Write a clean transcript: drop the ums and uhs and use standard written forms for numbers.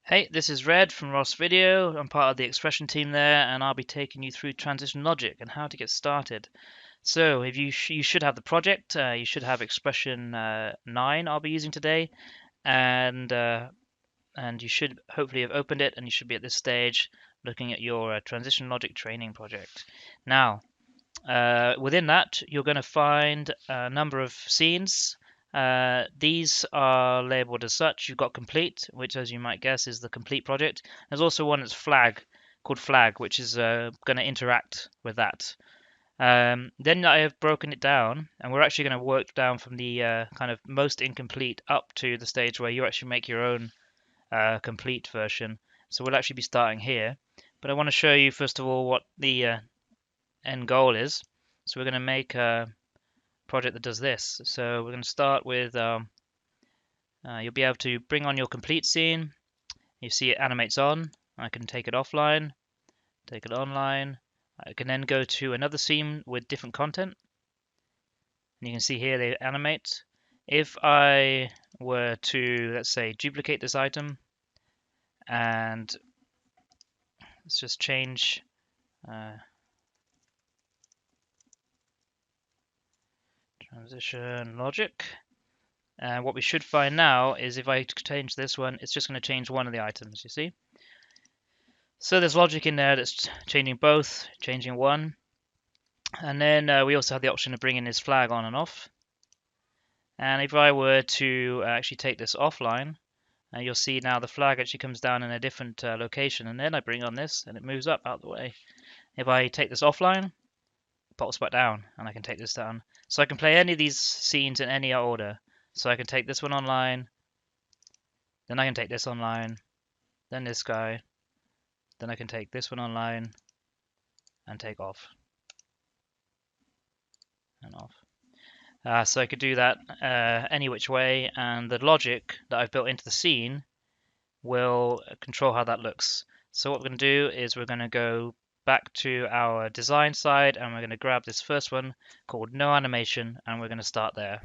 Hey, this is Red from Ross Video. I'm part of the XPression team there, and I'll be taking you through transition logic and how to get started. So, if you should have the project, you should have XPression 9 I'll be using today, and you should hopefully have opened it, and you should be at this stage looking at your transition logic training project. Now, within that, you're going to find a number of scenes. These are labeled as such. You've got complete, which, as you might guess, is the complete project. There's also one that's called flag, which is going to interact with that. Then I have broken it down, and we're actually going to work down from the kind of most incomplete up to the stage where you actually make your own complete version. So we'll actually be starting here. But I want to show you, first of all, what the end goal is. So we're going to make a project that does this. So we're going to start with, you'll be able to bring on your complete scene. You see it animates on. I can take it offline, take it online. I can then go to another scene with different content. And you can see here they animate. If I were to, let's say, duplicate this item, and let's just change transition logic. And what we should find now is if I change this one, it's just going to change one of the items, you see? So there's logic in there that's changing both, changing one. And then we also have the option of bringing this flag on and off. And if I were to actually take this offline, you'll see now the flag actually comes down in a different location. And then I bring on this and it moves up out the way. If I take this offline, it pops back down and I can take this down. So I can play any of these scenes in any order. So I can take this one online, then I can take this online, then this guy, then I can take this one online and take off and off. So I could do that any which way, and the logic that I've built into the scene will control how that looks. So what we're going to do is we're going to go back to our design side and we're going to grab this first one called no animation and we're going to start there.